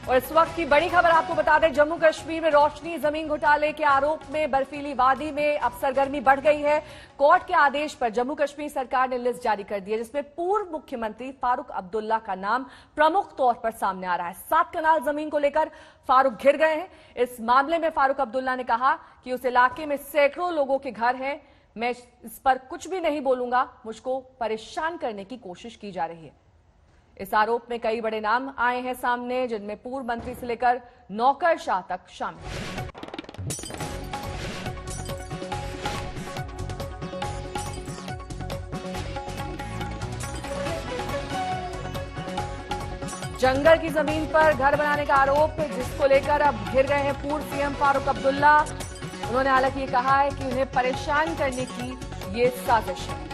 और इस वक्त की बड़ी खबर आपको बता दें, जम्मू कश्मीर में रोशनी जमीन घोटाले के आरोप में बर्फीली वादी में अब सरगर्मी बढ़ गई है। कोर्ट के आदेश पर जम्मू कश्मीर सरकार ने लिस्ट जारी कर दी है, जिसमें पूर्व मुख्यमंत्री फारूक अब्दुल्ला का नाम प्रमुख तौर पर सामने आ रहा है। 7 कनाल जमीन को लेकर फारूक घिर गए हैं। इस मामले में फारूक अब्दुल्ला ने कहा कि उस इलाके में सैकड़ों लोगों के घर हैं, मैं इस पर कुछ भी नहीं बोलूंगा, मुझको परेशान करने की कोशिश की जा रही है। इस आरोप में कई बड़े नाम आए हैं सामने, जिनमें पूर्व मंत्री से लेकर नौकरशाह तक शामिल हैं। जंगल की जमीन पर घर बनाने का आरोप, जिसको लेकर अब घिर गए हैं पूर्व सीएम फारूक अब्दुल्ला। उन्होंने हालांकि ये कहा है कि उन्हें परेशान करने की ये साजिश है।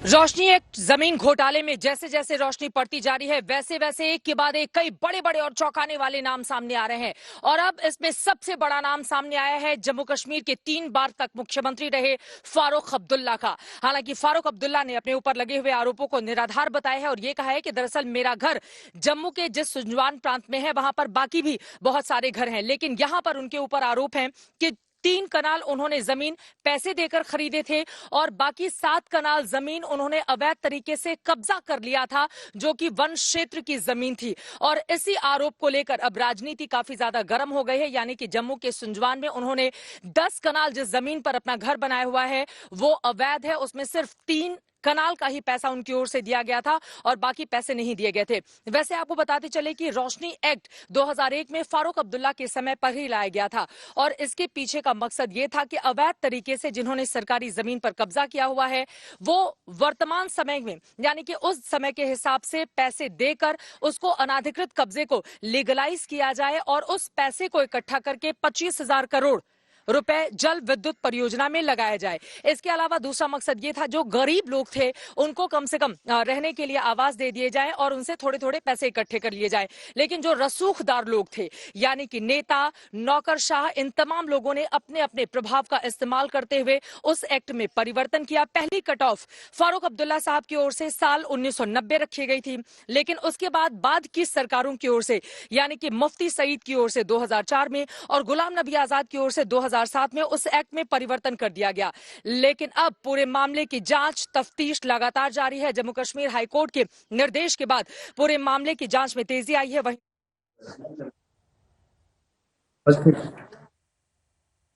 रोशनी एक्ट जमीन घोटाले में जैसे जैसे रोशनी पड़ती जा रही है, वैसे वैसे एक के बाद एक कई बड़े बड़े और चौंकाने वाले नाम सामने आ रहे हैं। और अब इसमें सबसे बड़ा नाम सामने आया है जम्मू कश्मीर के 3 बार तक मुख्यमंत्री रहे फारूक अब्दुल्ला का। हालांकि फारूक अब्दुल्ला ने अपने ऊपर लगे हुए आरोपों को निराधार बताया है और ये कहा है कि दरअसल मेरा घर जम्मू के जिस सुंजवान प्रांत में है, वहां पर बाकी भी बहुत सारे घर हैं, लेकिन यहां पर उनके ऊपर आरोप है कि 3 कनाल उन्होंने जमीन पैसे देकर खरीदे थे और बाकी 7 कनाल जमीन उन्होंने अवैध तरीके से कब्जा कर लिया था, जो कि वन क्षेत्र की जमीन थी। और इसी आरोप को लेकर अब राजनीति काफी ज्यादा गर्म हो गई है। यानी कि जम्मू के सुंजवान में उन्होंने 10 कनाल जिस जमीन पर अपना घर बनाया हुआ है वो अवैध है, उसमें सिर्फ 3 कनाल का ही पैसा उनकी ओर से दिया गया था और बाकी पैसे नहीं दिए गए थे। वैसे आपको बताते चले कि रोशनी एक्ट 2001 में फारूक अब्दुल्ला के समय पर ही लाया गया था और इसके पीछे का मकसद ये था कि अवैध तरीके से जिन्होंने सरकारी जमीन पर कब्जा किया हुआ है वो वर्तमान समय में यानी कि उस समय के हिसाब से पैसे देकर उसको अनाधिकृत कब्जे को लीगलाइज किया जाए और उस पैसे को इकट्ठा करके 25,000 करोड़ रुपए जल विद्युत परियोजना में लगाया जाए। इसके अलावा दूसरा मकसद ये था जो गरीब लोग थे उनको कम से कम रहने के लिए आवास दे दिए जाए और उनसे थोड़े थोड़े पैसे इकट्ठे कर लिए जाए। लेकिन जो रसूखदार लोग थे यानी कि नेता, नौकरशाह, इन तमाम लोगों ने अपने अपने प्रभाव का इस्तेमाल करते हुए उस एक्ट में परिवर्तन किया। पहली कट ऑफ फारूक अब्दुल्ला साहब की ओर से साल 1990 रखी गई थी, लेकिन उसके बाद की सरकारों की ओर से यानी कि मुफ्ती सईद की ओर से 2004 में और गुलाम नबी आजाद की ओर से 2007 में उस एक्ट में परिवर्तन कर दिया गया। लेकिन अब पूरे मामले की जांच तफ्तीश लगातार जारी है। जम्मू कश्मीर हाई कोर्ट के निर्देश के बाद पूरे मामले की जांच में तेजी आई है। वहीं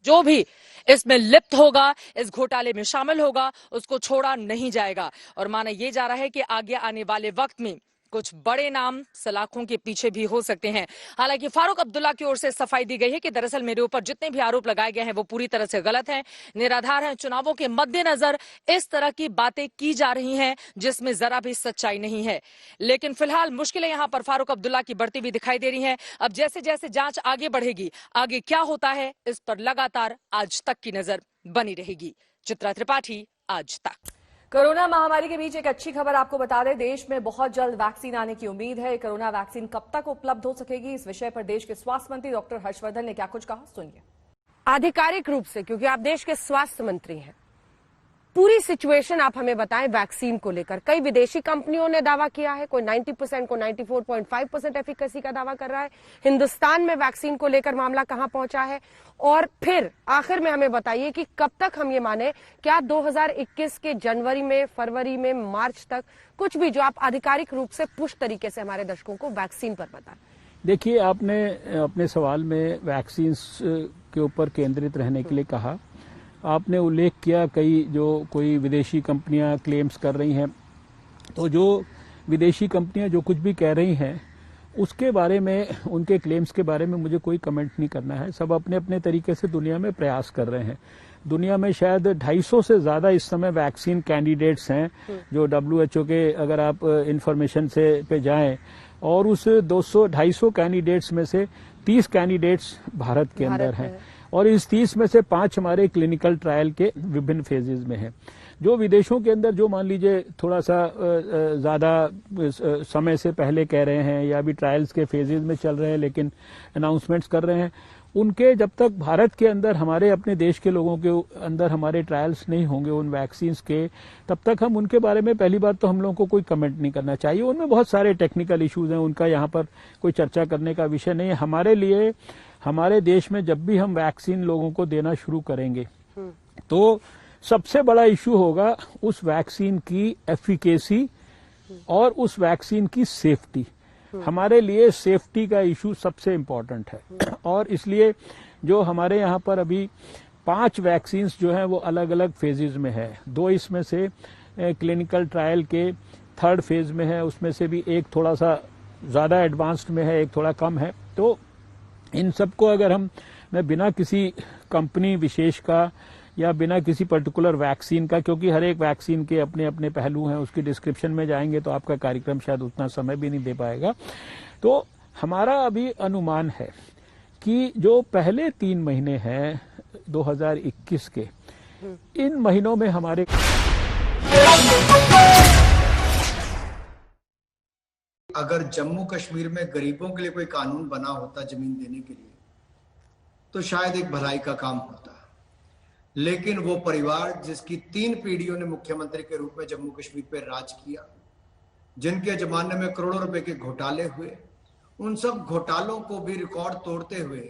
जो भी इसमें लिप्त होगा, इस घोटाले में शामिल होगा, उसको छोड़ा नहीं जाएगा। और माना यह जा रहा है कि आगे आने वाले वक्त में कुछ बड़े नाम सलाखों के पीछे भी हो सकते हैं। हालांकि फारूक अब्दुल्ला की ओर से सफाई दी गई है कि दरअसल मेरे ऊपर जितने भी आरोप लगाए गए हैं वो पूरी तरह से गलत हैं, निराधार हैं। चुनावों के मद्देनजर इस तरह की बातें की जा रही हैं जिसमें जरा भी सच्चाई नहीं है। लेकिन फिलहाल मुश्किलें यहां पर फारूक अब्दुल्ला की बढ़ती हुई दिखाई दे रही हैं। अब जैसे जैसे जांच आगे बढ़ेगी, आगे क्या होता है इस पर लगातार आज तक की नजर बनी रहेगी। चित्रा त्रिपाठी, आज तक। कोरोना महामारी के बीच एक अच्छी खबर आपको बता दें, देश में बहुत जल्द वैक्सीन आने की उम्मीद है। कोरोना वैक्सीन कब तक उपलब्ध हो सकेगी, इस विषय पर देश के स्वास्थ्य मंत्री डॉक्टर हर्षवर्धन ने क्या कुछ कहा, सुनिए। आधिकारिक रूप से, क्योंकि आप देश के स्वास्थ्य मंत्री हैं, पूरी सिचुएशन आप हमें बताएं वैक्सीन को लेकर। कई विदेशी कंपनियों ने दावा किया है, कोई 90%, को 94.5% एफिकेसी का दावा कर रहा है। हिंदुस्तान में वैक्सीन को लेकर मामला कहां पहुंचा है, और फिर आखिर में हमें बताइए कि कब तक हम ये माने, क्या 2021 के जनवरी में, फरवरी में, मार्च तक कुछ भी जो आप आधिकारिक रूप से पुष्ट तरीके से हमारे दर्शकों को वैक्सीन पर बताएं। देखिए, आपने अपने सवाल में वैक्सीन के ऊपर केंद्रित रहने के लिए कहा। आपने उल्लेख किया कोई विदेशी कंपनियां क्लेम्स कर रही हैं, तो जो विदेशी कंपनियां जो कुछ भी कह रही हैं उसके बारे में, उनके क्लेम्स के बारे में मुझे कोई कमेंट नहीं करना है। सब अपने अपने तरीके से दुनिया में प्रयास कर रहे हैं। दुनिया में शायद 250 से ज्यादा इस समय वैक्सीन कैंडिडेट्स हैं जो WHO के, अगर आप इंफॉर्मेशन से पे जाएं, और उस 250 कैंडिडेट्स में से 30 कैंडिडेट्स भारत के अंदर हैं और इस 30 में से 5 हमारे क्लिनिकल ट्रायल के विभिन्न फेजेज में हैं। जो विदेशों के अंदर जो मान लीजिए थोड़ा सा ज्यादा समय से पहले कह रहे हैं या अभी ट्रायल्स के फेजेज में चल रहे हैं लेकिन अनाउंसमेंट्स कर रहे हैं, उनके जब तक भारत के अंदर हमारे अपने देश के लोगों के अंदर हमारे ट्रायल्स नहीं होंगे उन वैक्सीन्स के, तब तक हम उनके बारे में पहली बात तो हम लोगों को कोई कमेंट नहीं करना चाहिए। उनमें बहुत सारे टेक्निकल इश्यूज हैं, उनका यहाँ पर कोई चर्चा करने का विषय नहीं है। हमारे लिए हमारे देश में जब भी हम वैक्सीन लोगों को देना शुरू करेंगे तो सबसे बड़ा इश्यू होगा उस वैक्सीन की एफिकेसी और उस वैक्सीन की सेफ्टी। हमारे लिए सेफ्टी का इशू सबसे इम्पोर्टेंट है और इसलिए जो हमारे यहाँ पर अभी 5 वैक्सीन्स जो हैं वो अलग अलग फेजेज में है। 2 इसमें से क्लिनिकल ट्रायल के 3rd फेज में है, उसमें से भी एक थोड़ा सा ज़्यादा एडवांस्ड में है, एक थोड़ा कम है। तो इन सबको अगर मैं बिना किसी कंपनी विशेष का या बिना किसी पर्टिकुलर वैक्सीन का, क्योंकि हर एक वैक्सीन के अपने अपने पहलू हैं, उसकी डिस्क्रिप्शन में जाएंगे तो आपका कार्यक्रम शायद उतना समय भी नहीं दे पाएगा। तो हमारा अभी अनुमान है कि जो पहले 3 महीने हैं 2021 के, इन महीनों में हमारे अगर जम्मू कश्मीर में गरीबों के लिए कोई कानून बना होता जमीन देने के लिए तो शायद एक भलाई का काम होता, लेकिन वो परिवार जिसकी 3 पीढ़ियों ने मुख्यमंत्री के रूप में जम्मू कश्मीर पर राज किया, जिनके जमाने में करोड़ों रुपए के घोटाले हुए, उन सब घोटालों को भी रिकॉर्ड तोड़ते हुए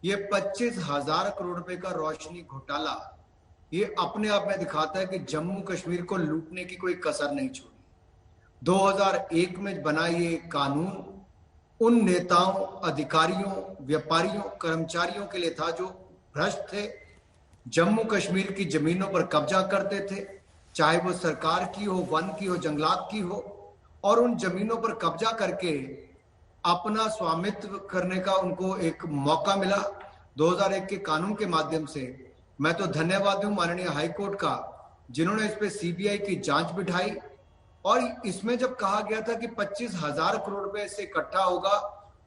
ये 25,000 करोड़ रुपए का रोशनी घोटाला ये अपने आप में दिखाता है कि जम्मू कश्मीर को लूटने की कोई कसर नहीं छोड़ी। 2001 में बना ये कानून उन नेताओं, अधिकारियों, व्यापारियों, कर्मचारियों के लिए था जो भ्रष्ट थे, जम्मू कश्मीर की जमीनों पर कब्जा करते थे, चाहे वो सरकार की हो, वन की हो, जंगलात की हो, और उन जमीनों पर कब्जा करके अपना स्वामित्व करने का उनको एक मौका मिला 2001 के कानून के माध्यम से। मैं तो धन्यवाद दूं माननीय हाईकोर्ट का, जिन्होंने इस पे सीबीआई की जांच बिठाई और इसमें जब कहा गया था कि 25,000 करोड़ रुपए इससे इकट्ठा होगा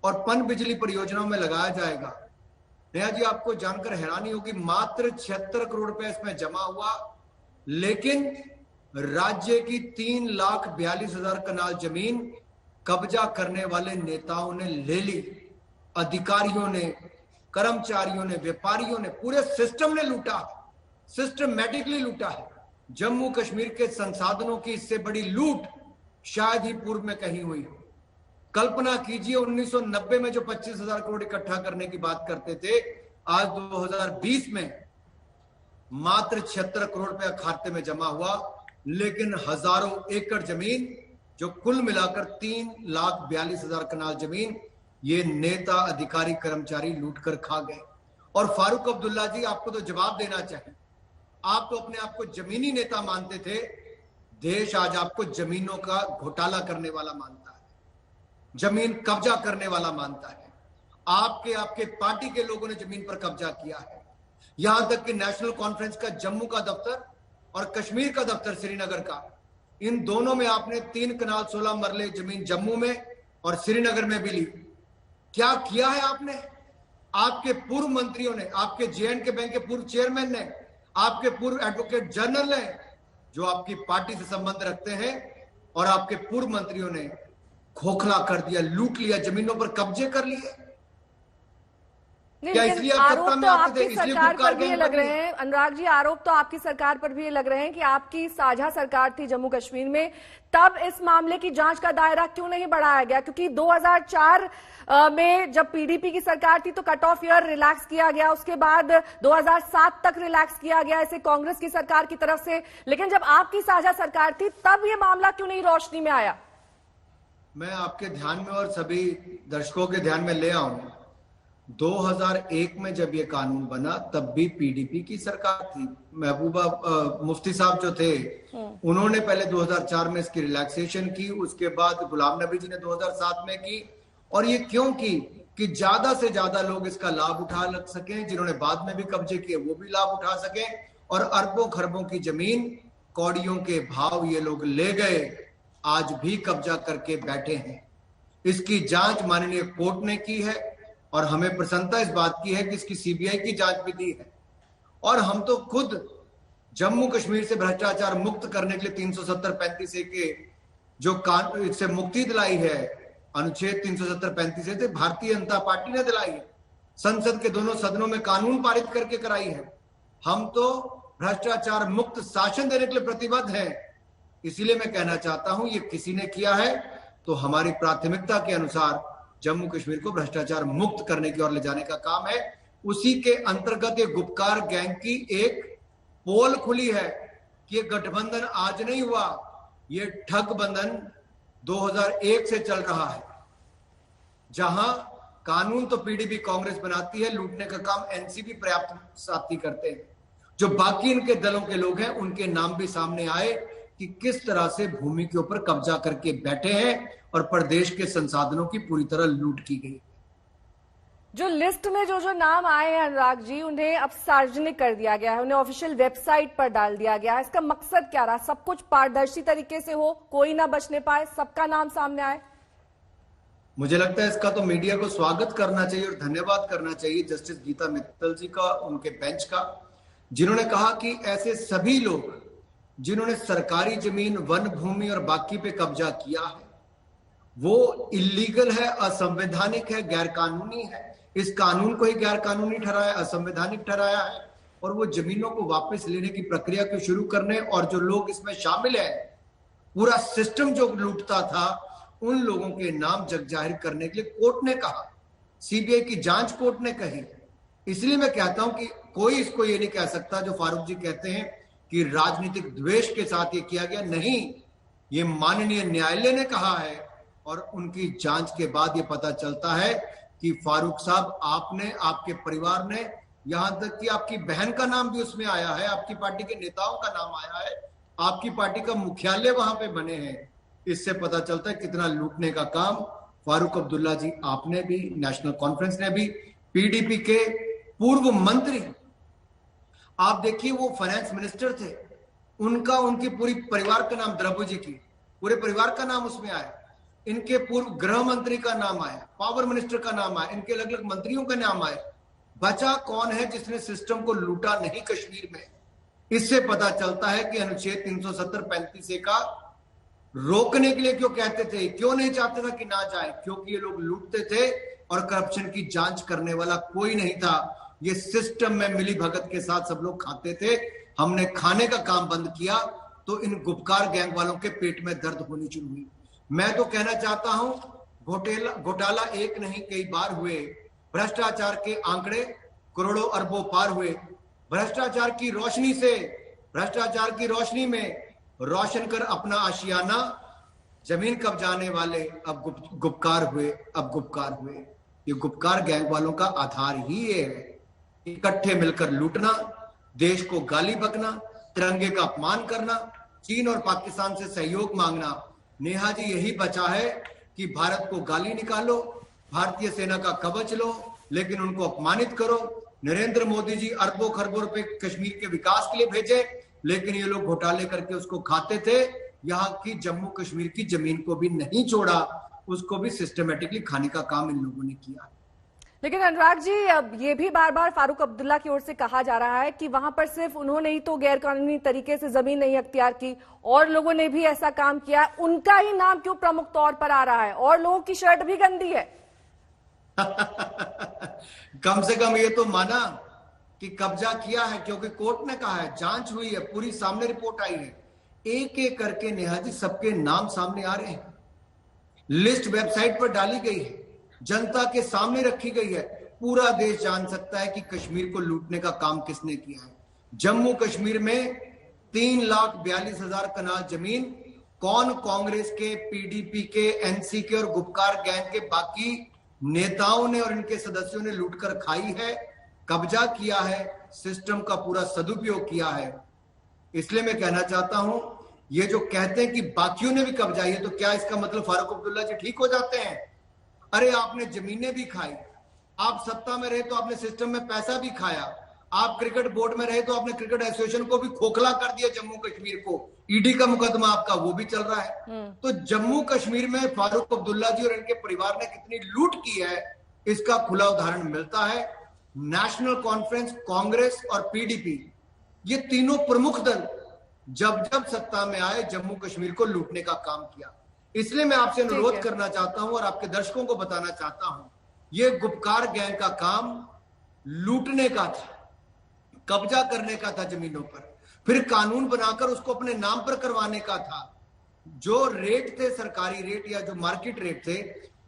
और पनबिजली परियोजनाओं में लगाया जाएगा, नेहा जी आपको जानकर हैरानी होगी मात्र 76 करोड़ रुपए इसमें जमा हुआ, लेकिन राज्य की 3,42,000 कनाल जमीन कब्जा करने वाले नेताओं ने ले ली, अधिकारियों ने, कर्मचारियों ने, व्यापारियों ने, पूरे सिस्टम ने लूटा, सिस्टमैटिकली लूटा है। जम्मू कश्मीर के संसाधनों की इससे बड़ी लूट शायद ही पूर्व में कहीं हुई हो। कल्पना कीजिए 1990 में जो 25,000 करोड़ इकट्ठा करने की बात करते थे, आज 2020 में मात्र 76 करोड़ रुपया खाते में जमा हुआ, लेकिन हजारों एकड़ जमीन जो कुल मिलाकर 3,42,000 कनाल जमीन ये नेता, अधिकारी, कर्मचारी लूट कर खा गए। और फारूक अब्दुल्ला जी आपको तो जवाब देना चाहिए, आप तो अपने आप को जमीनी नेता मानते थे, देश आज आपको जमीनों का घोटाला करने वाला मानता है, जमीन कब्जा करने वाला मानता है। आपके पार्टी के लोगों ने जमीन पर कब्जा किया है, यहां तक कि नेशनल कॉन्फ्रेंस का जम्मू का दफ्तर और कश्मीर का दफ्तर श्रीनगर का, इन दोनों में आपने 3 कनाल 16 मरले जमीन जम्मू में और श्रीनगर में भी ली। क्या किया है आपने? आपके पूर्व मंत्रियों ने, आपके जे.एंड.के बैंक के पूर्व चेयरमैन ने, आपके पूर्व एडवोकेट जनरल ने, जो आपकी पार्टी से संबंध रखते हैं, और आपके पूर्व मंत्रियों ने खोखला कर दिया, लूट लिया, जमीनों पर कब्जे कर लिए। क्या इसलिए आप सत्ता में आते थे? इसलिए सरकार पर भी ये लग रहे हैं, अनुराग जी, आरोप तो आपकी सरकार पर भी ये लग रहे हैं कि आपकी साझा सरकार थी जम्मू कश्मीर में, तब इस मामले की जांच का दायरा क्यों नहीं बढ़ाया गया? क्योंकि 2004 में जब पीडीपी की सरकार थी तो कट ऑफ ईयर रिलैक्स किया गया, उसके बाद 2007 तक रिलैक्स किया गया इसे कांग्रेस की सरकार की तरफ से, लेकिन जब आपकी साझा सरकार थी तब ये मामला क्यों नहीं रोशनी में आया? मैं आपके ध्यान में और सभी दर्शकों के ध्यान में ले आऊं, 2001 में जब ये कानून बना तब भी पीडीपी की सरकार थी। महबूबा मुफ्ती साहब जो थे उन्होंने पहले 2004 में इसकी रिलैक्सेशन की, उसके बाद गुलाम नबी जी ने 2007 में की। और ये क्यों की? कि ज्यादा से ज्यादा लोग इसका लाभ उठा लग सकें, जिन्होंने बाद में भी कब्जे किए वो भी लाभ उठा सकें, और अरबों खरबों की जमीन कौड़ियों के भाव ये लोग ले गए, आज भी कब्जा करके बैठे हैं। इसकी जांच माननीय कोर्ट ने की है और हमें प्रसन्नता इस बात की है कि इसकी सीबीआई की जांच भी दी है। और हम तो खुद जम्मू कश्मीर से भ्रष्टाचार मुक्त करने के लिए 370-35 के जो कानून से मुक्ति दिलाई है, अनुच्छेद 370-35 से भारतीय जनता पार्टी ने दिलाई है। संसद के दोनों सदनों में कानून पारित करके कराई है। हम तो भ्रष्टाचार मुक्त शासन देने के लिए प्रतिबद्ध हैं। इसीलिए मैं कहना चाहता हूं, ये किसी ने किया है तो हमारी प्राथमिकता के अनुसार जम्मू कश्मीर को भ्रष्टाचार मुक्त करने की ओर ले जाने का काम है। उसी के अंतर्गत ये गुपकार गैंग की एक पोल खुली है कि ये गठबंधन आज नहीं हुआ, ये ठग बंधन 2001 से चल रहा है, जहां कानून तो पीडीपी कांग्रेस बनाती है, लूटने का काम एनसीपी पर्याप्त साथी करते हैं। जो बाकी इनके दलों के लोग हैं उनके नाम भी सामने आए कि किस तरह से भूमि के ऊपर कब्जा करके बैठे हैं और प्रदेश के संसाधनों की पूरी तरह लूट की गई। जो लिस्ट में जो नाम आए हैं अनुराग जी, उन्हें अब सार्वजनिक कर दिया गया है, उन्हें ऑफिशियल वेबसाइट पर डाल दिया गया है। इसका मकसद क्या रहा? सब कुछ पारदर्शी तरीके से हो, कोई ना बचने पाए, सबका नाम सामने आए। मुझे लगता है इसका तो मीडिया को स्वागत करना चाहिए और धन्यवाद करना चाहिए जस्टिस गीता मित्तल जी का, उनके बेंच का, जिन्होंने कहा कि ऐसे सभी लोग जिन्होंने सरकारी जमीन, वन भूमि और बाकी पे कब्जा किया है वो इलीगल है, असंवैधानिक है, गैर कानूनी है। इस कानून को ही गैर कानूनी ठहराया, असंवैधानिक ठहराया है और वो जमीनों को वापस लेने की प्रक्रिया को शुरू करने और जो लोग इसमें शामिल हैं, पूरा सिस्टम जो लूटता था, उन लोगों के नाम जग जाहिर करने के लिए कोर्ट ने कहा, सीबीआई की जांच कोर्ट ने कही। इसलिए मैं कहता हूं कि कोई इसको ये नहीं कह सकता जो फारूक जी कहते हैं कि राजनीतिक द्वेष के साथ ये किया गया। नहीं, ये माननीय न्यायालय ने कहा है और उनकी जांच के बाद ये पता चलता है कि फारूक साहब, आपने, आपके परिवार ने, यहां तक कि आपकी बहन का नाम भी उसमें आया है, आपकी पार्टी के नेताओं का नाम आया है, आपकी पार्टी का मुख्यालय वहां पे बने हैं। इससे पता चलता है कितना लूटने का काम फारूक अब्दुल्ला जी आपने भी, नेशनल कॉन्फ्रेंस ने भी, पीडीपी के पूर्व मंत्री, आप देखिए वो फाइनेंस मिनिस्टर थे, उनका, उनकी पूरी परिवार का नाम, द्रव्य जी की पूरे परिवार का नाम उसमें आया, इनके पूर्व गृह मंत्री का नाम आया, पावर मिनिस्टर का नाम आया, इनके अलग अलग मंत्रियों का नाम आया। बचा कौन है जिसने सिस्टम को लूटा नहीं कश्मीर में? इससे पता चलता है कि अनुच्छेद 370-35 का रोकने के लिए क्यों कहते थे, क्यों नहीं चाहते था कि ना जाए, क्योंकि ये लोग लूटते थे और करप्शन की जांच करने वाला कोई नहीं था। ये सिस्टम में मिली भगत के साथ सब लोग खाते थे। हमने खाने का काम बंद किया तो इन गुपकार गैंग वालों के पेट में दर्द होनी शुरू हुई। मैं तो कहना चाहता हूं, घोटाला एक नहीं कई बार हुए, भ्रष्टाचार के आंकड़े करोड़ों अरबों पार हुए। भ्रष्टाचार की रोशनी से, भ्रष्टाचार की रोशनी में रोशन कर अपना आशियाना जमीन कब्जाने वाले अब गुपकार हुए, अब गुपकार हुए। ये गुपकार गैंग वालों का आधार ही ये है, इकट्ठे मिलकर लूटना, देश को गाली बकना, तिरंगे का अपमान करना, चीन और पाकिस्तान से सहयोग मांगना। नेहा जी, यही बचा है कि भारत को गाली निकालो, भारतीय सेना का कवच लो, लेकिन उनको अपमानित करो। नरेंद्र मोदी जी अरबों खरबों रुपए कश्मीर के विकास के लिए भेजे, लेकिन ये लोग घोटाले करके उसको खाते थे। यहाँ की जम्मू कश्मीर की जमीन को भी नहीं छोड़ा, उसको भी सिस्टमेटिकली खाने का काम इन लोगों ने किया। लेकिन अनुराग जी, अब ये भी बार बार फारूक अब्दुल्ला की ओर से कहा जा रहा है कि वहां पर सिर्फ उन्होंने ही तो गैर कानूनी तरीके से जमीन नहीं अख्तियार की, और लोगों ने भी ऐसा काम किया, उनका ही नाम क्यों प्रमुख तौर पर आ रहा है? और लोगों की शर्ट भी गंदी है। कम से कम ये तो माना कि कब्जा किया है, क्योंकि कोर्ट ने कहा है, जांच हुई है, पूरी सामने रिपोर्ट आई है। एक एक करके नेहा जी सबके नाम सामने आ रहे हैं, लिस्ट वेबसाइट पर डाली गई है, जनता के सामने रखी गई है। पूरा देश जान सकता है कि कश्मीर को लूटने का काम किसने किया है। जम्मू कश्मीर में 3,42,000 कनाल जमीन कौन कांग्रेस के, पीडीपी के, एनसी के और गुपकार गैंग के बाकी नेताओं ने और इनके सदस्यों ने लूटकर खाई है, कब्जा किया है, सिस्टम का पूरा सदुपयोग किया है। इसलिए मैं कहना चाहता हूं, ये जो कहते हैं कि बाकियों ने भी कब्जा है, तो क्या इसका मतलब फारूक अब्दुल्ला जी ठीक हो जाते हैं? अरे आपने जमीनें भी खाई, आप सत्ता में रहे तो आपने सिस्टम में पैसा भी खाया, आप क्रिकेट बोर्ड में रहे तो आपने क्रिकेट एसोसिएशन को भी खोखला कर दिया, जम्मू कश्मीर को। ईडी का मुकदमा आपका वो भी चल रहा है। तो जम्मू कश्मीर में फारूक अब्दुल्ला जी और इनके परिवार ने कितनी लूट की है, इसका खुला उदाहरण मिलता है। नेशनल कॉन्फ्रेंस, कांग्रेस और पीडीपी, ये तीनों प्रमुख दल जब जब सत्ता में आए जम्मू कश्मीर को लूटने का काम किया। इसलिए मैं आपसे अनुरोध करना चाहता हूं और आपके दर्शकों को बताना चाहता हूं, ये गुपकार गैंग का काम लूटने का था, कब्जा करने का था जमीनों पर, फिर कानून बनाकर उसको अपने नाम पर करवाने का था। जो रेट थे सरकारी रेट या जो मार्केट रेट थे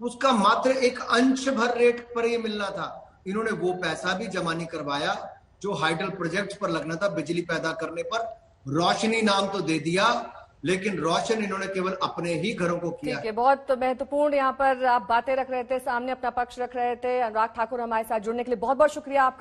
उसका मात्र एक अंश भर रेट पर ये मिलना था। इन्होंने वो पैसा भी जमा नहीं करवाया जो हाइडल प्रोजेक्ट्स पर लगना था बिजली पैदा करने पर। रोशनी नाम तो दे दिया लेकिन रोशन इन्होंने केवल अपने ही घरों को किया। ठीक है, बहुत महत्वपूर्ण यहाँ पर आप बातें रख रहे थे, सामने अपना पक्ष रख रहे थे। अनुराग ठाकुर हमारे साथ जुड़ने के लिए बहुत बहुत शुक्रिया आपका।